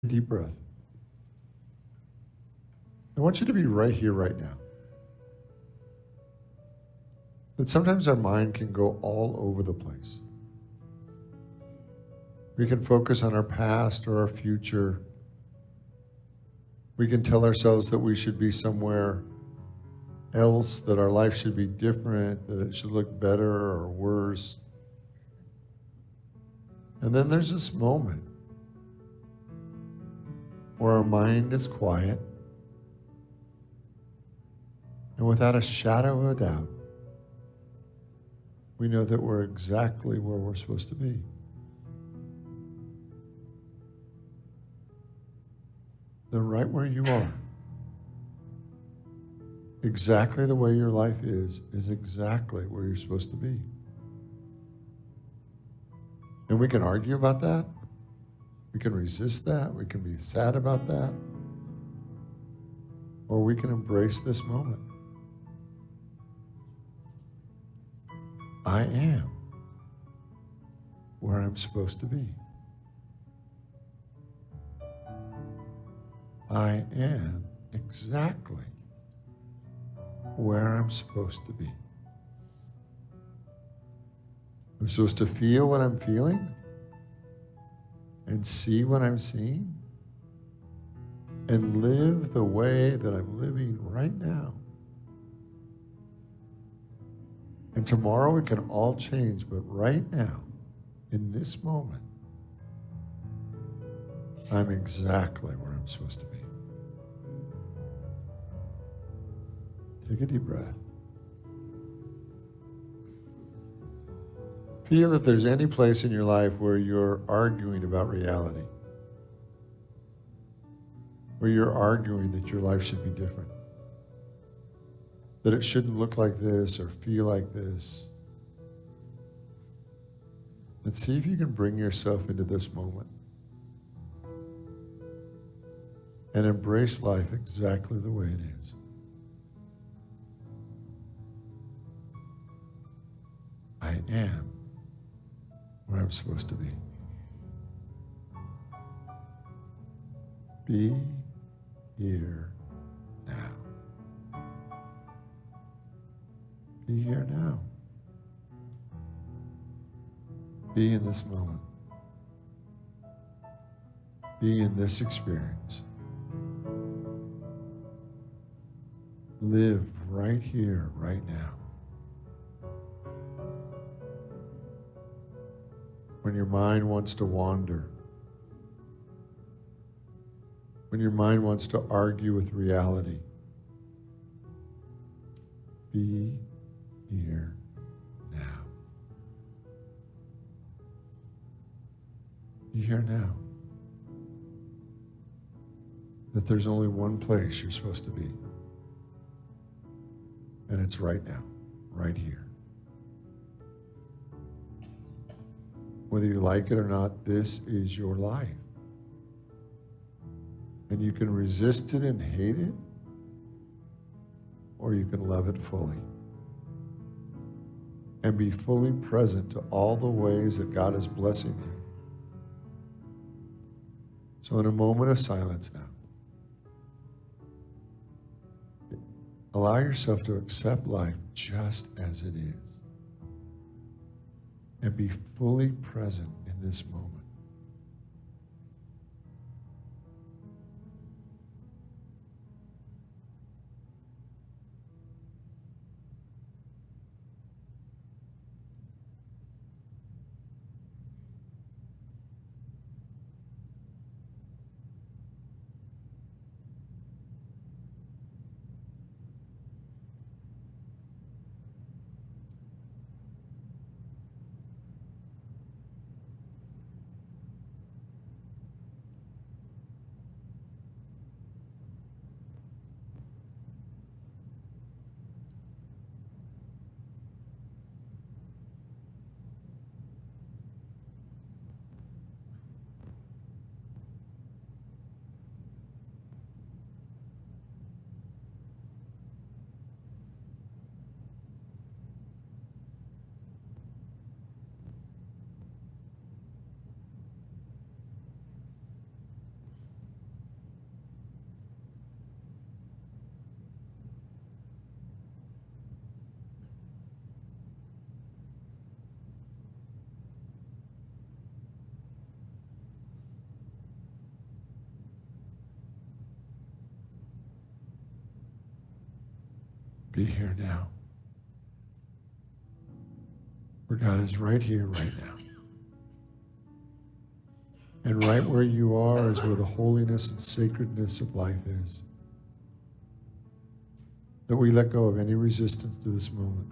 Deep breath. I want you to be right here, right now. That sometimes our mind can go all over the place. We can focus on our past or our future. We can tell ourselves that we should be somewhere else, that our life should be different, that it should look better or worse. And then there's this moment where our mind is quiet, and without a shadow of a doubt, we know that we're exactly where we're supposed to be. That right where you are, exactly the way your life is exactly where you're supposed to be. And we can argue about that. We can resist that. We can be sad about that. Or we can embrace this moment. I am where I'm supposed to be. I am exactly where I'm supposed to be. I'm supposed to feel what I'm feeling and see what I'm seeing and live the way that I'm living right now. And tomorrow it can all change, but right now, in this moment, I'm exactly where I'm supposed to be. Take a deep breath. Feel if there's any place in your life where you're arguing about reality, where you're arguing that your life should be different, that it shouldn't look like this or feel like this. And see if you can bring yourself into this moment and embrace life exactly the way it is. I am where I'm supposed to be. Be here now. Be here now. Be in this moment. Be in this experience. Live right here, right now. When your mind wants to wander, when your mind wants to argue with reality, be here now. Be here now. That there's only one place you're supposed to be. And it's right now, right here. Whether you like it or not, this is your life. And you can resist it and hate it, or you can love it fully. And be fully present to all the ways that God is blessing you. So in a moment of silence now, allow yourself to accept life just as it is. And be fully present in this moment. be here now. Where God is right here, right now. And right where you are is where the holiness and sacredness of life is. That we let go of any resistance to this moment.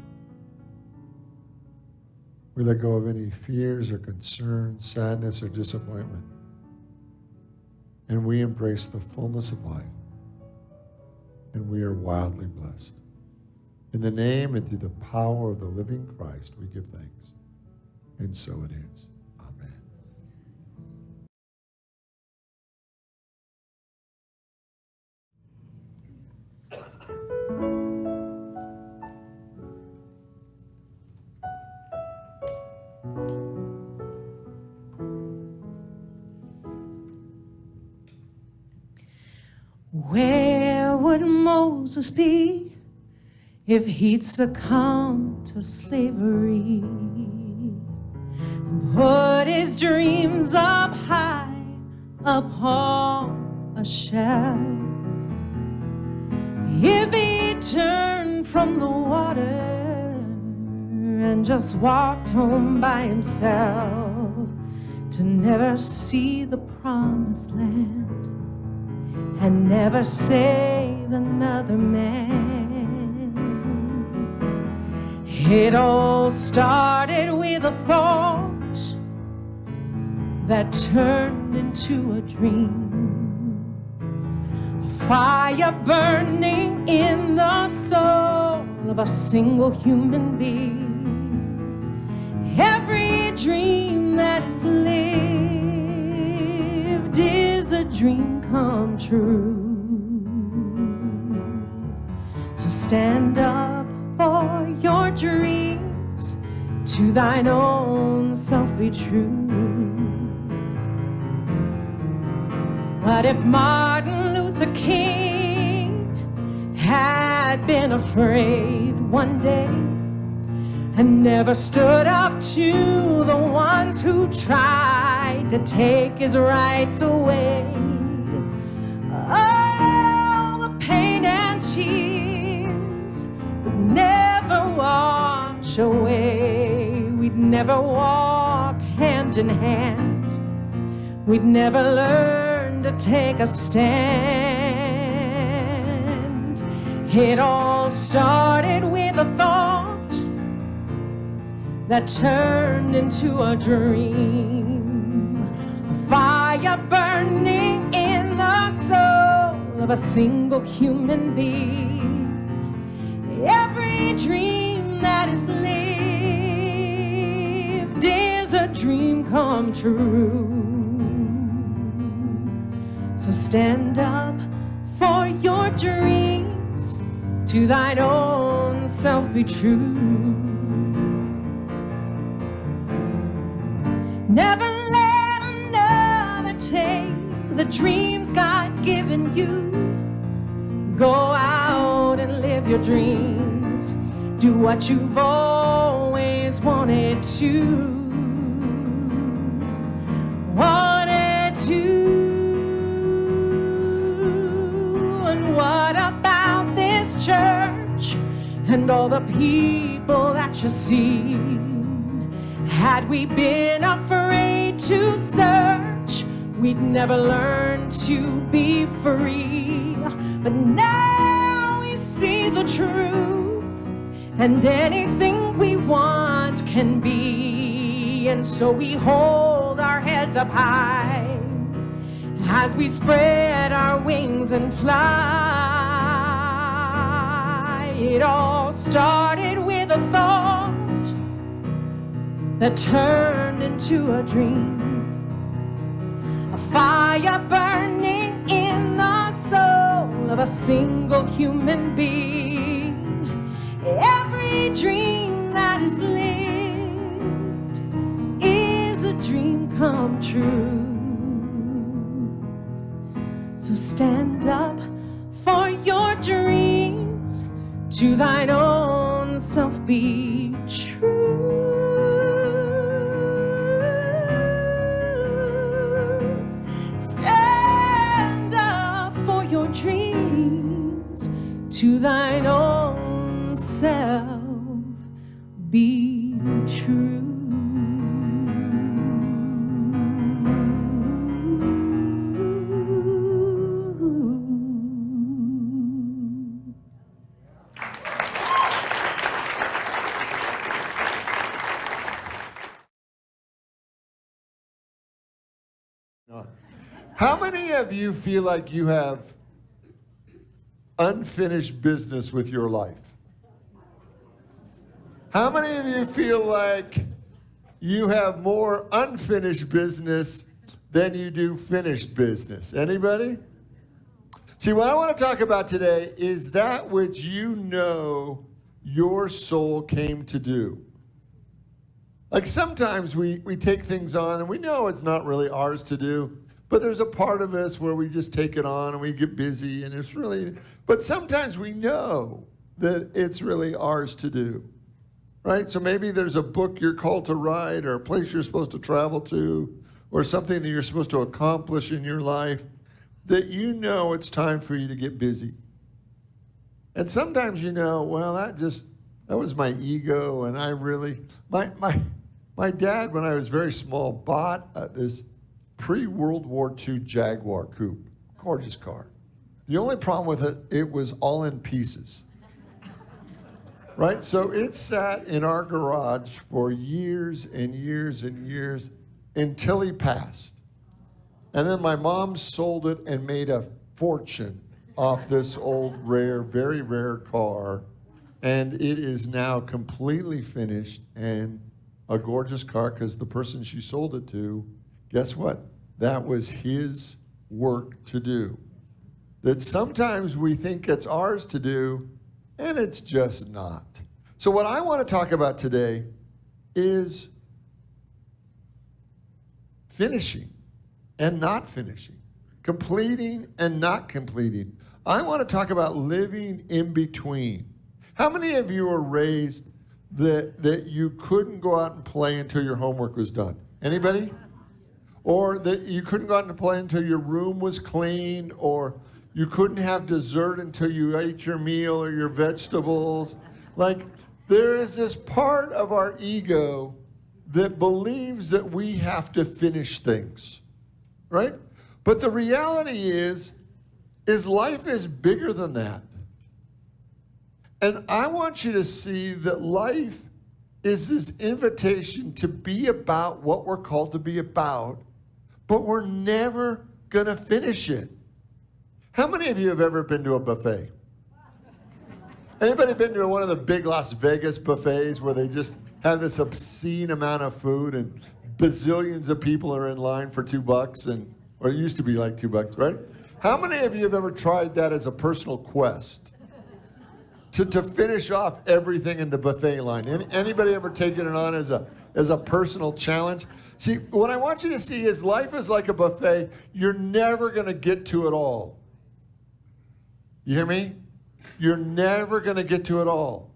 We let go of any fears or concerns, sadness or disappointment. And we embrace the fullness of life. And we are wildly blessed. In the name and through the power of the living Christ, we give thanks. And so it is. Amen. Where would Moses be if he'd succumbed to slavery and put his dreams up high upon a shelf? If he turned from the water and just walked home by himself to never see the promised land and never save another man. It all started with a thought that turned into a dream, a fire burning in the soul of a single human being. Every dream that is lived is a dream come true. So stand up for your dreams, to thine own self be true. What if Martin Luther King had been afraid one day and never stood up to the ones who tried to take his rights away? Oh, the pain and tears would never wash away. We'd never walk hand in hand. We'd never learn to take a stand. It all started with a thought that turned into a dream, a fire burning in the soul of a single human being. Every dream that is lived is a dream come true. So stand up for your dreams, to thine own self be true. Never let another take the dreams God's given you. Go out and live your dreams. Do what you've always wanted to. And what about this church and all the people that you see? Had we been afraid to search, we'd never learn to be free. But now we see the truth, and anything we want can be. And so we hold our heads up high as we spread our wings and fly. It all started with a thought that turned into a dream, a fire burning in the soul of a single human being. Every dream that is lived is a dream come true. So stand up for your dreams, to thine own self be true. Stand up for your dreams, to thine own How many of you feel like you have unfinished business with your life? How many of you feel like you have more unfinished business than you do finished business? Anybody? See, what I want to talk about today is that which you know your soul came to do. Like sometimes we take things on and we know it's not really ours to do, but there's a part of us where we just take it on and we get busy and it's really, but sometimes we know that it's really ours to do, right? So maybe there's a book you're called to write or a place you're supposed to travel to or something that you're supposed to accomplish in your life that you know it's time for you to get busy. And sometimes you know, well, that was my ego and I really, my dad, when I was very small, bought this pre-World War II Jaguar coupe. Gorgeous car. The only problem with it, it was all in pieces. Right? So it sat in our garage for years and years and years until he passed. And then my mom sold it and made a fortune off this old, rare, very rare car. And it is now completely finished and a gorgeous car because the person she sold it to, guess what? That was his work to do. That sometimes we think it's ours to do, and it's just not. So what I want to talk about today is finishing and not finishing, completing and not completing. I want to talk about living in between. How many of you were raised that you couldn't go out and play until your homework was done? Anybody? Or that you couldn't go out and play until your room was clean, or you couldn't have dessert until you ate your meal or your vegetables. Like, there is this part of our ego that believes that we have to finish things, right? But the reality is life is bigger than that. And I want you to see that life is this invitation to be about what we're called to be about, but we're never going to finish it. How many of you have ever been to a buffet? Anybody been to one of the big Las Vegas buffets where they just have this obscene amount of food and bazillions of people are in line for $2 or it used to be like $2, right? How many of you have ever tried that as a personal quest? To finish off everything in the buffet line. Anybody ever taken it on as a personal challenge? See, what I want you to see is life is like a buffet. You're never going to get to it all. You hear me? You're never going to get to it all.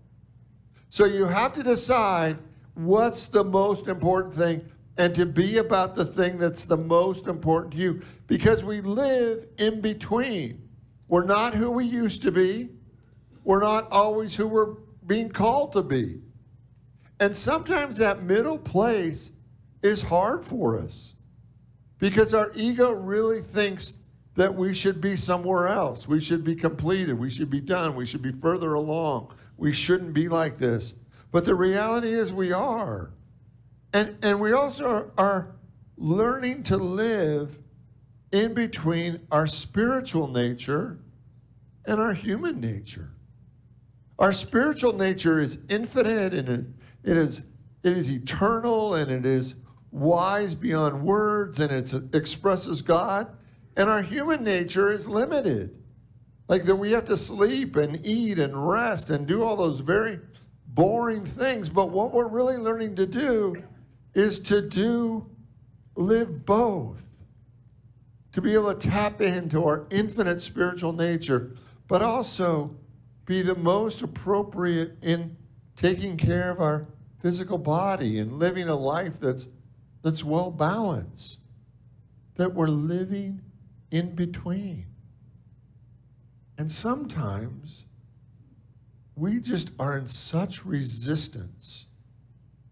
So you have to decide what's the most important thing and to be about the thing that's the most important to you. Because we live in between. We're not who we used to be. We're not always who we're being called to be. And sometimes that middle place is hard for us because our ego really thinks that we should be somewhere else. We should be completed. We should be done. We should be further along. We shouldn't be like this. But the reality is we are. And we also are learning to live in between our spiritual nature and our human nature. Our spiritual nature is infinite and it is eternal and it is wise beyond words and it expresses God. And our human nature is limited. Like that we have to sleep and eat and rest and do all those very boring things. But what we're really learning to do is to live both. To be able to tap into our infinite spiritual nature, but also be the most appropriate in taking care of our physical body and living a life that's well balanced. That we're living in between. And sometimes we just are in such resistance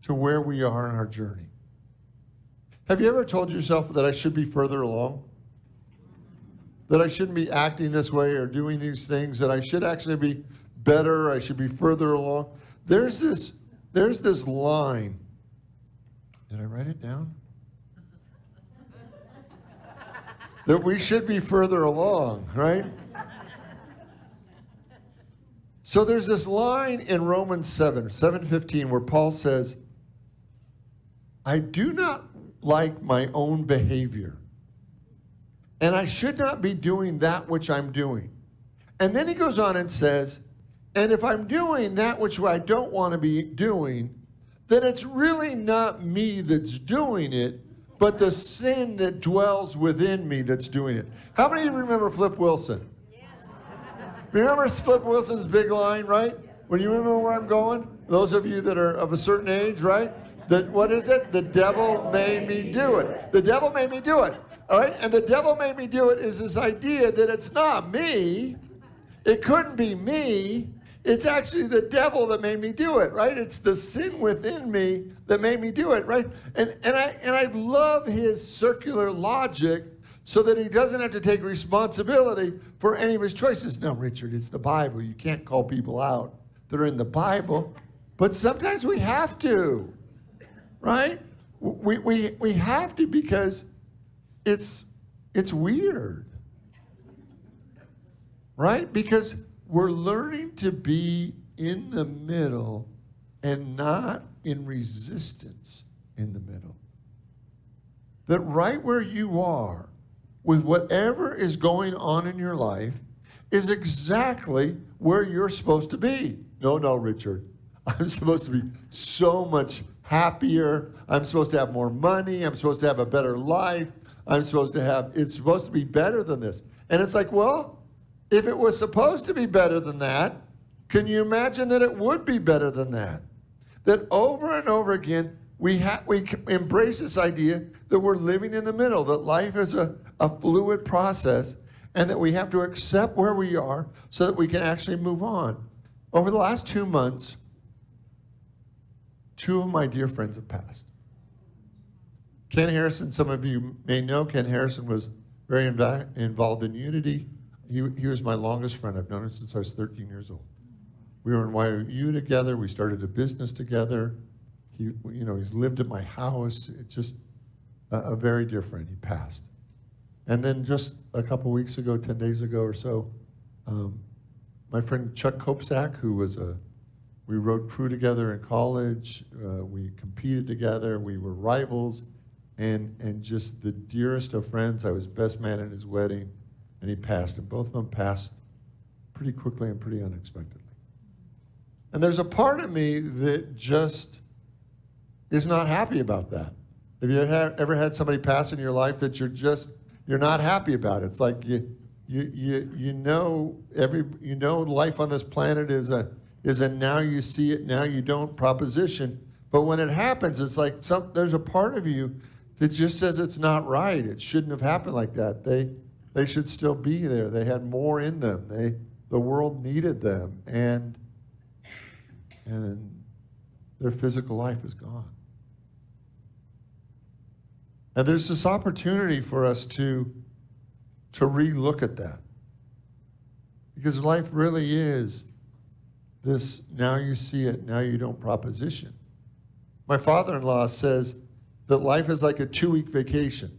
to where we are in our journey. Have you ever told yourself that I should be further along? That I shouldn't be acting this way or doing these things, that I should actually be better, I should be further along. There's this line. Did I write it down? that we should be further along, right? So there's this line in Romans 7:15, where Paul says, I do not like my own behavior, and I should not be doing that which I'm doing. And then he goes on and says, and if I'm doing that which I don't want to be doing, then it's really not me that's doing it, but the sin that dwells within me that's doing it. How many of you remember Flip Wilson? Yes. Remember Flip Wilson's big line, right? When you remember where I'm going? Those of you that are of a certain age, right? That, what is it? The devil made me do it. The devil made me do it. All right? And the devil made me do it is this idea that it's not me. It couldn't be me. It's actually the devil that made me do it, right? It's the sin within me that made me do it, right? And I love his circular logic so that he doesn't have to take responsibility for any of his choices. Now, Richard, it's the Bible. You can't call people out that are in the Bible, but sometimes we have to, right? We have to because it's weird, right? Because we're learning to be in the middle and not in resistance in the middle. That right where you are, with whatever is going on in your life, is exactly where you're supposed to be. No, Richard. I'm supposed to be so much happier. I'm supposed to have more money. I'm supposed to have a better life. It's supposed to be better than this. And it's like, well, if it was supposed to be better than that, can you imagine that it would be better than that? That over and over again, we embrace this idea that we're living in the middle, that life is a fluid process, and that we have to accept where we are so that we can actually move on. Over the last 2 months, 2 of my dear friends have passed. Ken Harrison, some of you may know, Ken Harrison was very involved in Unity. He was my longest friend. I've known him since I was 13 years old. We were in YU together. We started a business together. He's lived at my house. It's just a very dear friend. He passed. And then just a couple weeks ago, 10 days ago or so, my friend Chuck Kopsak, we rode crew together in college. We competed together. We were rivals, and just the dearest of friends. I was best man at his wedding, and he passed. And both of them passed pretty quickly and pretty unexpectedly. And there's a part of me that just is not happy about that. Have you ever had somebody pass in your life that you're not happy about? It's like you know life on this planet is a now you see it, now you don't proposition. But when it happens, it's like there's a part of you that just says it's not right. It shouldn't have happened like that. They should still be there. They had more in them. The world needed them, and their physical life is gone. And there's this opportunity for us to re-look at that. Because life really is this now you see it, now you don't proposition. My father-in-law says that life is like a 2-week vacation.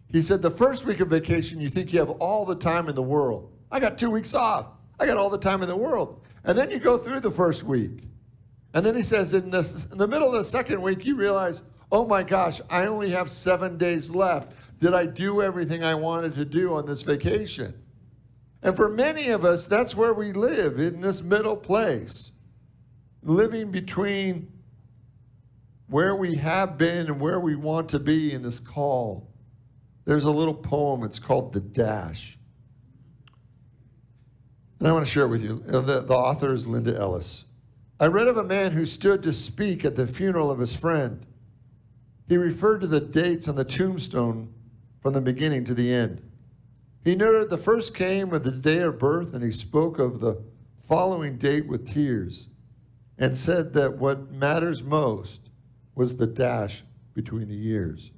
He said the first week of vacation, you think you have all the time in the world. I got 2 weeks off. I got all the time in the world. And then you go through the first week. And then he says in the middle of the second week, you realize, oh my gosh, I only have 7 days left. Did I do everything I wanted to do on this vacation? And for many of us, that's where we live, in this middle place, living between where we have been and where we want to be in this call. There's a little poem, it's called The Dash. And I want to share it with you. The author is Linda Ellis. I read of a man who stood to speak at the funeral of his friend. He referred to the dates on the tombstone from the beginning to the end. He noted the first came with the day of birth, and he spoke of the following date with tears, and said that what matters most was the dash between the years.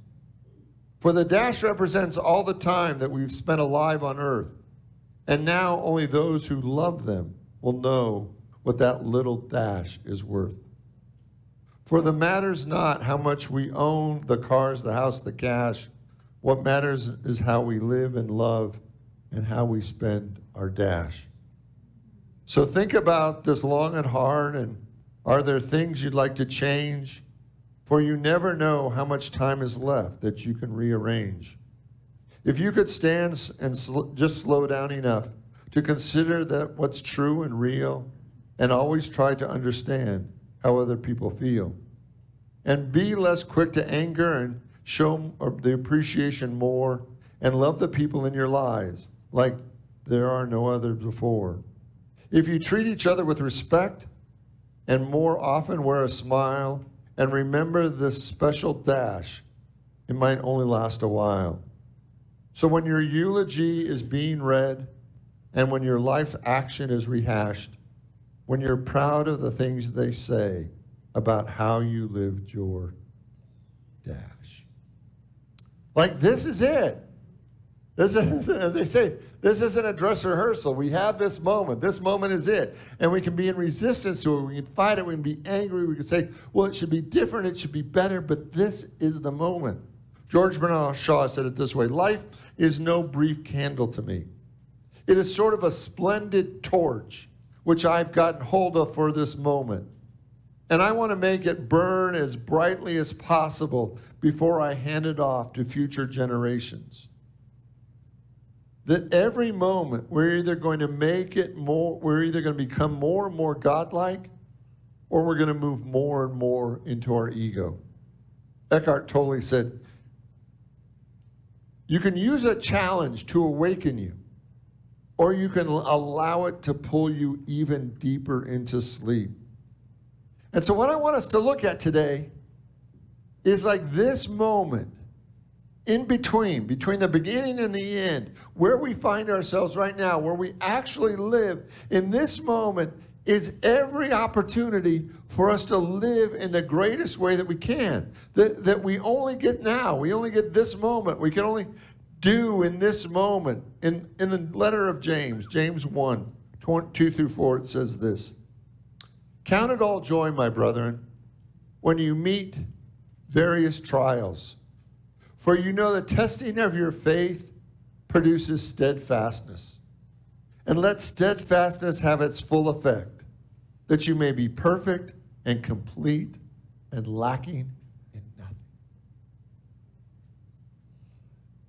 For the dash represents all the time that we've spent alive on earth, and now only those who love them will know what that little dash is worth. For the matters not how much we own, the cars, the house, the cash. What matters is how we live and love and how we spend our dash. So think about this long and hard, and are there things you'd like to change? For you never know how much time is left that you can rearrange. If you could stand and just slow down enough to consider that what's true and real, and always try to understand how other people feel, and be less quick to anger and show the appreciation more, and love the people in your lives like there are no others before. If you treat each other with respect and more often wear a smile and remember this special dash, it might only last a while. So when your eulogy is being read and when your life action is rehashed, when you're proud of the things they say about how you lived your dash. Like, this is it. This is, as they say, this isn't a dress rehearsal. We have this moment. This moment is it. And we can be in resistance to it. We can fight it. We can be angry. We can say, well, it should be different. It should be better. But this is the moment. George Bernard Shaw said it this way: life is no brief candle to me. It is sort of a splendid torch, which I've gotten hold of for this moment. And I want to make it burn as brightly as possible before I hand it off to future generations. That every moment we're either going to make it more, we're either going to become more and more godlike, or we're going to move more and more into our ego. Eckhart Tolle said, you can use a challenge to awaken you, or you can allow it to pull you even deeper into sleep. And so what I want us to look at today is like this moment in between the beginning and the end, where we find ourselves right now, where we actually live in this moment, is every opportunity for us to live in the greatest way that we can, that we only get now. We only get this moment. We can only do in this moment. In the letter of James 1, 2 through 4, it says this: count it all joy, my brethren, when you meet various trials. For you know the testing of your faith produces steadfastness. And let steadfastness have its full effect, that you may be perfect and complete and lacking in nothing.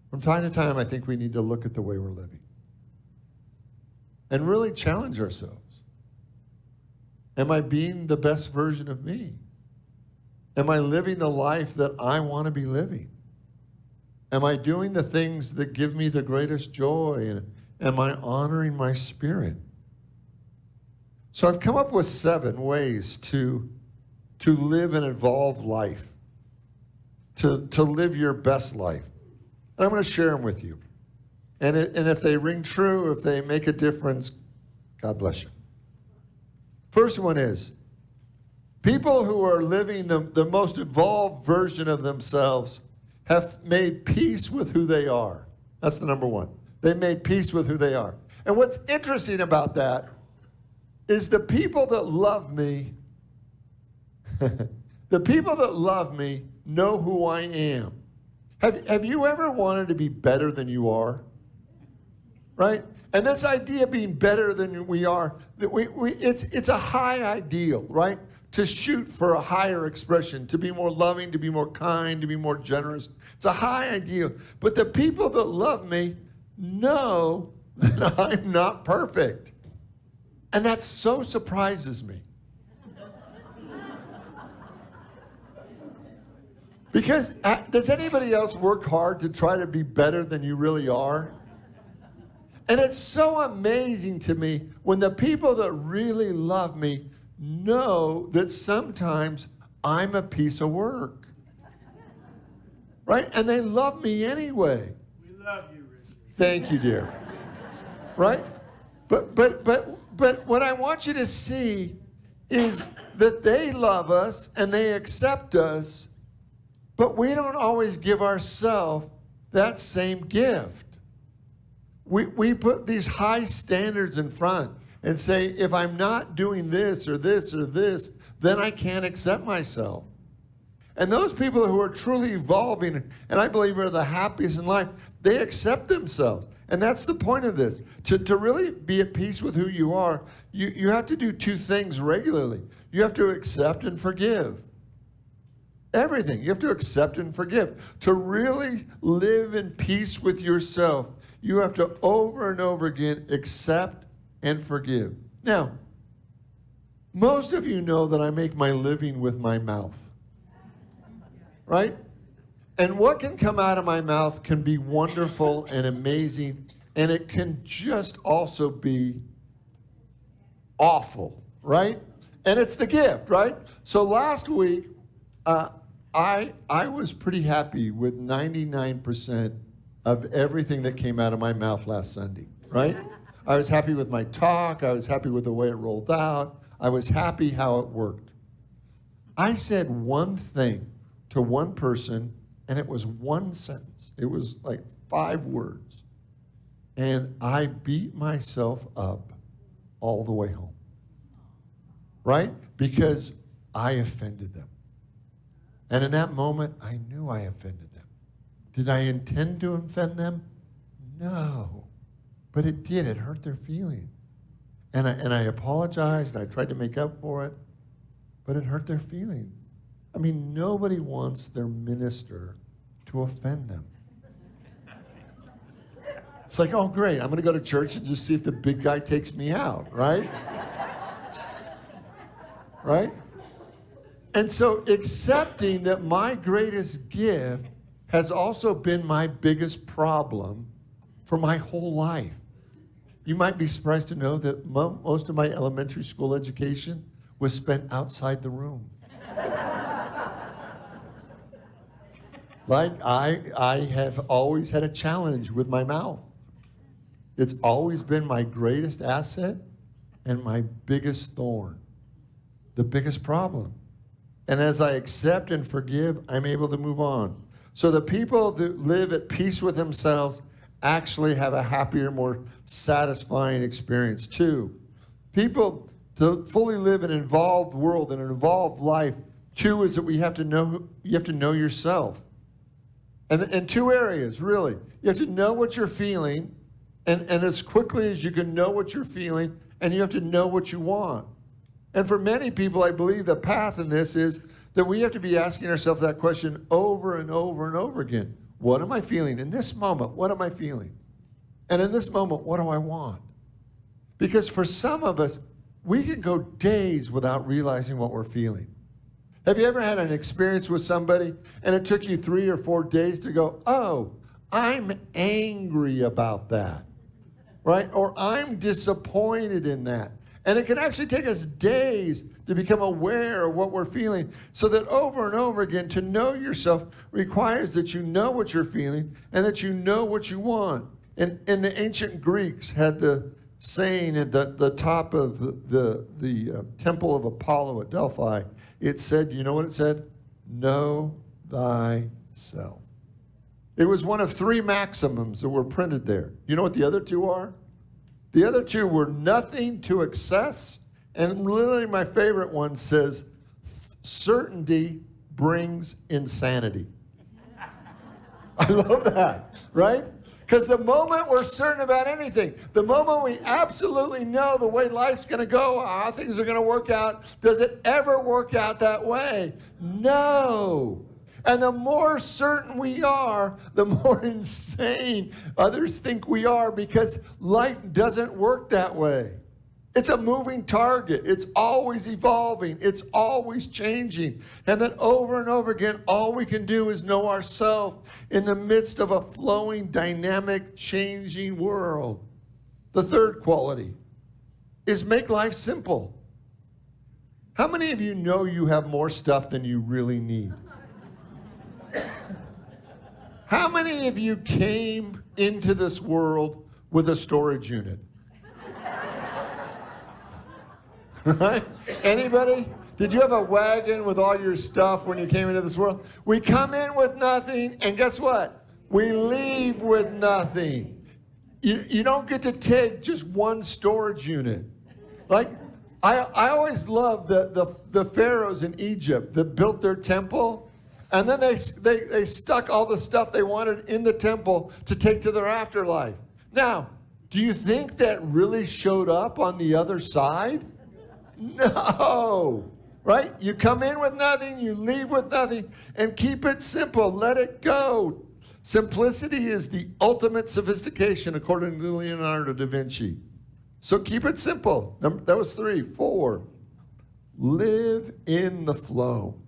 From time to time, I think we need to look at the way we're living and really challenge ourselves. Am I being the best version of me? Am I living the life that I want to be living? Am I doing the things that give me the greatest joy? And am I honoring my spirit? So I've come up with 7 ways to live an evolved life, to live your best life. And I'm going to share them with you. And if they ring true, if they make a difference, God bless you. First one is, people who are living the most evolved version of themselves have made peace with who they are. That's the number one. They made peace with who they are. And what's interesting about that is the people that love me, the people that love me know who I am. Have you ever wanted to be better than you are? Right? And this idea of being better than we are, that it's a high ideal, right? To shoot for a higher expression, to be more loving, to be more kind, to be more generous. It's a high ideal. But the people that love me know that I'm not perfect. And that so surprises me. Because does anybody else work hard to try to be better than you really are? And it's so amazing to me when the people that really love me know that sometimes I'm a piece of work. Right? And they love me anyway. We love you, Richard. Thank you, dear. Right? But what I want you to see is that they love us and they accept us, but we don't always give ourselves that same gift. We put these high standards in front and say, if I'm not doing this or this or this, then I can't accept myself. And those people who are truly evolving, and I believe are the happiest in life, they accept themselves. And that's the point of this. To really be at peace with who you are, you have to do two things regularly. You have to accept and forgive. Everything. You have to accept and forgive. To really live in peace with yourself, you have to over and over again accept and forgive. Now, most of you know that I make my living with my mouth. Right? And what can come out of my mouth can be wonderful and amazing, and it can just also be awful, right? And it's the gift, right? So last week, I was pretty happy with 99% of everything that came out of my mouth last Sunday, right? I was happy with my talk. I was happy with the way it rolled out. I was happy how it worked. I said one thing to one person, and it was one sentence. It was like 5 words. And I beat myself up all the way home. Right? Because I offended them. And in that moment, I knew I offended them. Did I intend to offend them? No. But it did. It hurt their feelings. And I apologized, and I tried to make up for it. But it hurt their feelings. I mean, nobody wants their minister to offend them. It's like, oh, great, I'm going to go to church and just see if the big guy takes me out, right? Right? And so accepting that my greatest gift has also been my biggest problem for my whole life. You might be surprised to know that most of my elementary school education was spent outside the room. Like, I have always had a challenge with my mouth. It's always been my greatest asset and my biggest thorn, the biggest problem. And as I accept and forgive, I'm able to move on. So the people that live at peace with themselves actually have a happier, more satisfying experience too. People to fully live an involved world and an involved life, too, is that you have to know yourself. And in 2 areas, really. You have to know what you're feeling, and as quickly as you can know what you're feeling, and you have to know what you want. And for many people, I believe the path in this is that we have to be asking ourselves that question over and over and over again. What am I feeling? In this moment, what am I feeling? And in this moment, what do I want? Because for some of us, we can go days without realizing what we're feeling. Have you ever had an experience with somebody and it took you 3 or 4 days to go, oh, I'm angry about that, right? Or I'm disappointed in that. And it can actually take us days to become aware of what we're feeling, so that over and over again, to know yourself requires that you know what you're feeling and that you know what you want. And the ancient Greeks had the saying at the top of the temple of Apollo at Delphi. It said, you know what it said? Know thyself. It was one of 3 maxims that were printed there. You know what the other 2 are? The other 2 were nothing to excess, and literally my favorite one says, certainty brings insanity. I love that, right? Because the moment we're certain about anything, the moment we absolutely know the way life's going to go, how things are going to work out, does it ever work out that way? No. And the more certain we are, the more insane others think we are, because life doesn't work that way. It's a moving target. It's always evolving. It's always changing. And then over and over again, all we can do is know ourselves in the midst of a flowing, dynamic, changing world. The third quality is make life simple. How many of you know you have more stuff than you really need? How many of you came into this world with a storage unit? Right? Anybody? Did you have a wagon with all your stuff when you came into this world? We come in with nothing, and guess what? We leave with nothing. You don't get to take just one storage unit. Like, I always loved the pharaohs in Egypt that built their temple. And then they stuck all the stuff they wanted in the temple to take to their afterlife. Now, do you think that really showed up on the other side? No. Right? You come in with nothing, you leave with nothing, and keep it simple. Let it go. Simplicity is the ultimate sophistication, according to Leonardo da Vinci. So keep it simple. That was 3. 4. Live in the flow.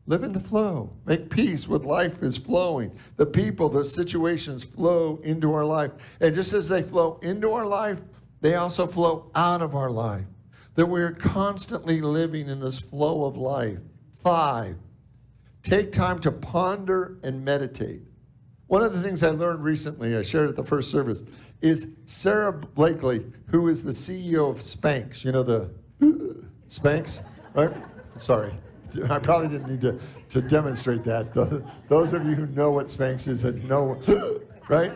Live in the flow. Make peace with life is flowing. The people, the situations flow into our life. And just as they flow into our life, they also flow out of our life. That we're constantly living in this flow of life. 5, take time to ponder and meditate. One of the things I learned recently, I shared at the first service, is Sarah Blakely, who is the CEO of Spanx. You know the Spanx, right? Sorry. I probably didn't need to demonstrate that. Those of you who know what Spanx is and know, right?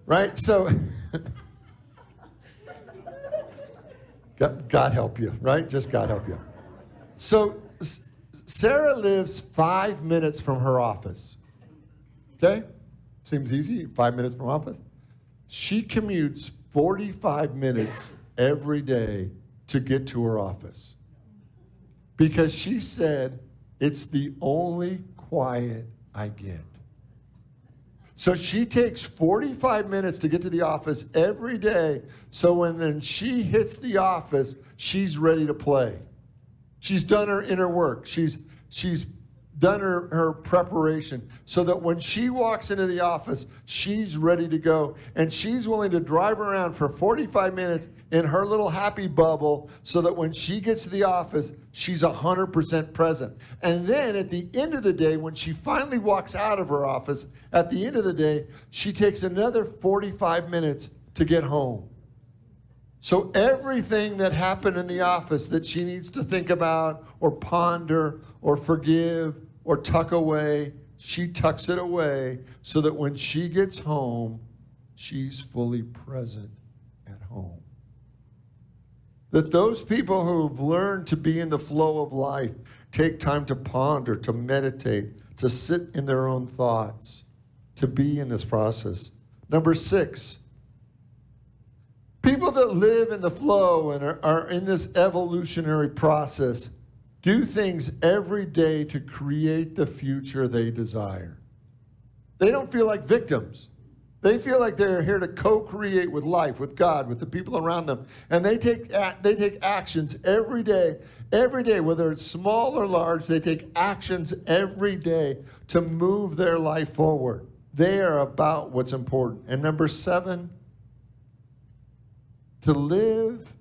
Right? So, God help you, right? Just God help you. So, Sarah lives 5 minutes from her office. Okay? Seems easy, 5 minutes from office. She commutes 45 minutes every day to get to her office. Because she said, it's the only quiet I get. So she takes 45 minutes to get to the office every day, so when then she hits the office, she's ready to play. She's done her inner work. She's done her preparation so that when she walks into the office, she's ready to go. And she's willing to drive around for 45 minutes in her little happy bubble so that when she gets to the office, she's 100% present. And then at the end of the day, when she finally walks out of her office, at the end of the day, she takes another 45 minutes to get home. So everything that happened in the office that she needs to think about or ponder or forgive or tuck away, she tucks it away so that when she gets home, she's fully present at home. That those people who've learned to be in the flow of life take time to ponder, to meditate, to sit in their own thoughts, to be in this process. Number 6, people that live in the flow and are in this evolutionary process do things every day to create the future they desire. They don't feel like victims. They feel like they're here to co-create with life, with God, with the people around them. And they take actions every day, whether it's small or large, they take actions every day to move their life forward. They are about what's important. And number 7, to live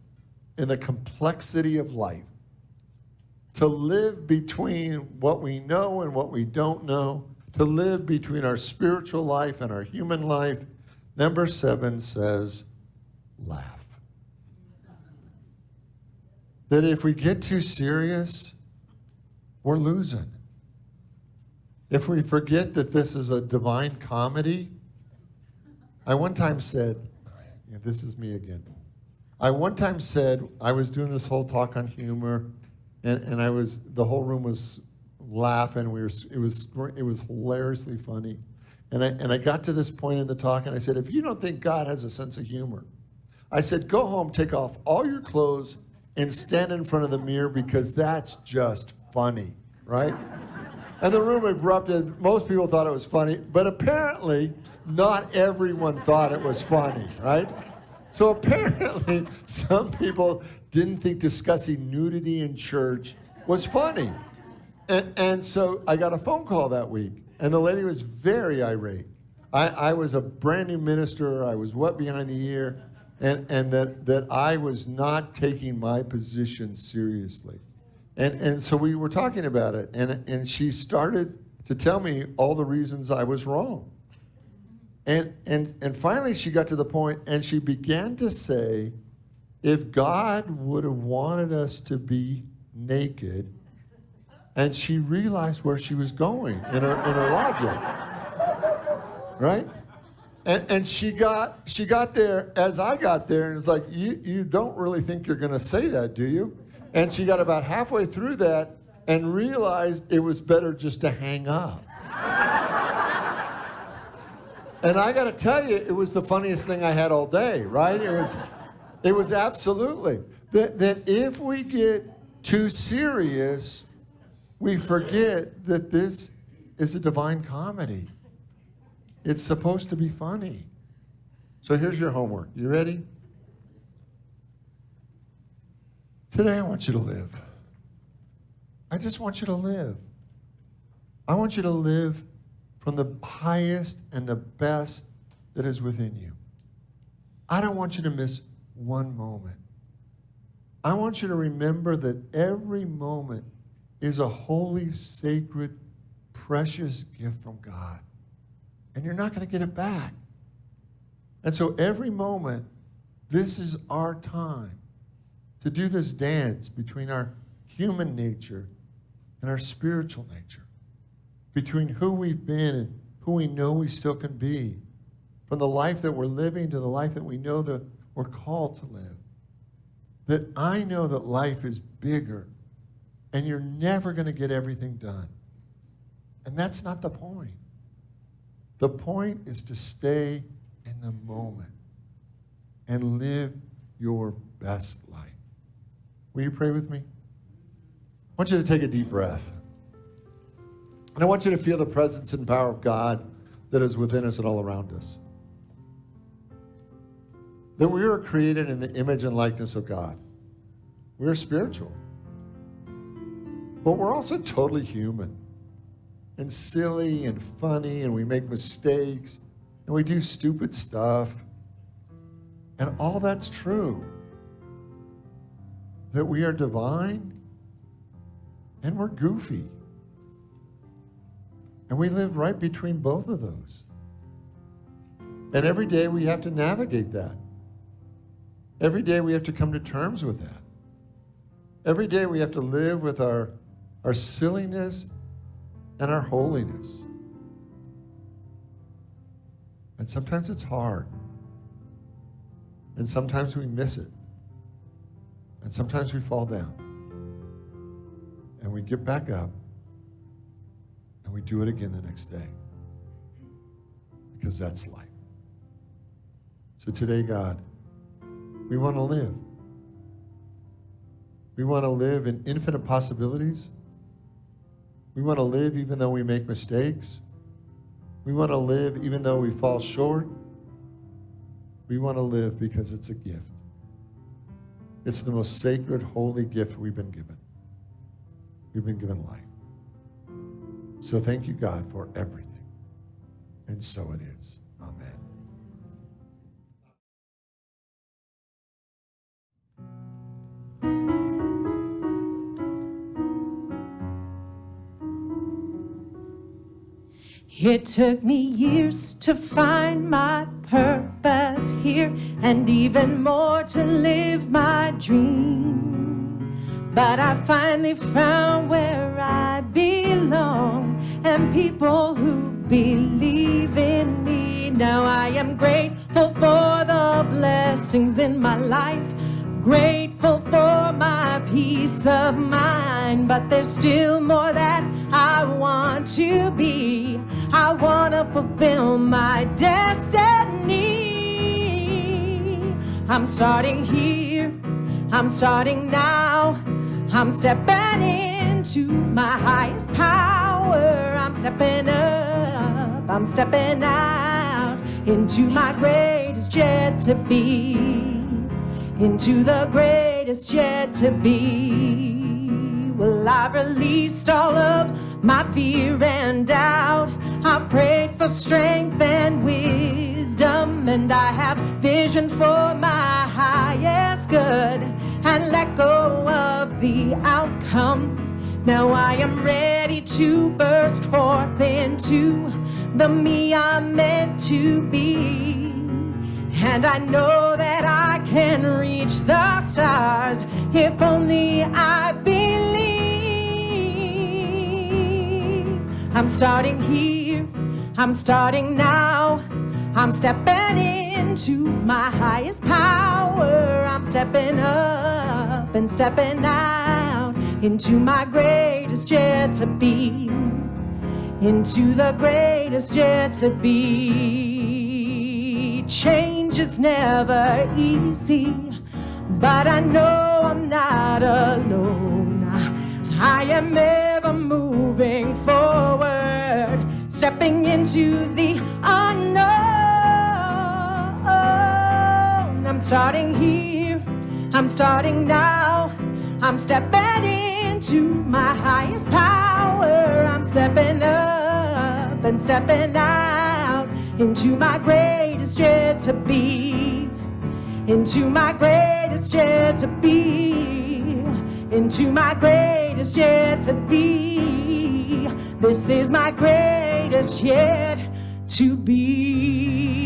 in the complexity of life, to live between what we know and what we don't know, to live between our spiritual life and our human life. Number 7 says, laugh. That if we get too serious, we're losing. If we forget that this is a divine comedy, I one time said, yeah, this is me again. I one time said, I was doing this whole talk on humor, and the whole room was laughing. It was hilariously funny. And I got to this point in the talk, and I said, if you don't think God has a sense of humor, I said, go home, take off all your clothes, and stand in front of the mirror, because that's just funny, right? And the room erupted. Most people thought it was funny, but apparently not everyone thought it was funny, right? So apparently some people didn't think discussing nudity in church was funny. And so I got a phone call that week, and the lady was very irate. I was a brand new minister. I was wet behind the ear, and that I was not taking my position seriously. And so we were talking about it, and she started to tell me all the reasons I was wrong. And finally she got to the point, and she began to say, if God would have wanted us to be naked, and she realized where she was going in her logic, right? And she got there as I got there, and it's like, you don't really think you're going to say that, do you? And she got about halfway through that, and realized it was better just to hang up. And I got to tell you, it was the funniest thing I had all day, right? It was absolutely. That if we get too serious, we forget that this is a divine comedy. It's supposed to be funny. So here's your homework. You ready? Today I want you to live. I just want you to live. I want you to live from the highest and the best that is within you. I don't want you to miss one moment. I want you to remember that every moment is a holy, sacred, precious gift from God. And you're not going to get it back. And so every moment, this is our time to do this dance between our human nature and our spiritual nature, between who we've been and who we know we still can be, from the life that we're living to the life that we know that we're called to live. That I know that life is bigger and you're never going to get everything done. And that's not the point. The point is to stay in the moment and live your best life. Will you pray with me? I want you to take a deep breath. And I want you to feel the presence and power of God that is within us and all around us. That we are created in the image and likeness of God. We are spiritual. But we're also totally human and silly and funny, and we make mistakes and we do stupid stuff. And all that's true. That we are divine and we're goofy. And we live right between both of those. And every day we have to navigate that. Every day we have to come to terms with that. Every day we have to live with our silliness and our holiness. And sometimes it's hard. And sometimes we miss it. And sometimes we fall down. And we get back up. And we do it again the next day. Because that's life. So today, God, we want to live. We want to live in infinite possibilities. We want to live even though we make mistakes. We want to live even though we fall short. We want to live because it's a gift. It's the most sacred, holy gift we've been given. We've been given life. So thank you, God, for everything. And so it is. Amen. It took me years to find my purpose here, and even more to live my dream. But I finally found where I belong, and people who believe in me. Now I am grateful for the blessings in my life, grateful for my peace of mind. But there's still more that I want to be. I want to fulfill my destiny. I'm starting here, I'm starting now. I'm stepping into my highest power. I'm stepping up, I'm stepping out into my greatest yet to be. Into the greatest yet to be. Well, I've released all of my fear and doubt. I've prayed for strength and wisdom, and I have vision for my highest good, and let go of the outcome. Now I am ready to burst forth into the me I'm meant to be. And I know that I can reach the stars if only I believe. I'm starting here, I'm starting now. I'm stepping into my highest power. I'm stepping up and stepping out into my great greatest yet to be. Into the greatest yet to be. Change is never easy, but I know I'm not alone. I am ever moving forward, stepping into the unknown. I'm starting here, I'm starting now. I'm stepping into my highest power. I'm stepping up and stepping out into my greatest yet to be. Into my greatest yet to be. Into my greatest yet to be. This is my greatest yet to be.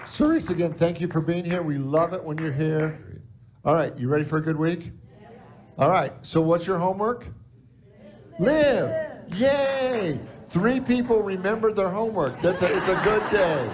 Cerise, again, thank you for being here. We love it when you're here. All right, you ready for a good week? All right, so what's your homework? Live. Yay! 3 people remembered their homework. It's a good day.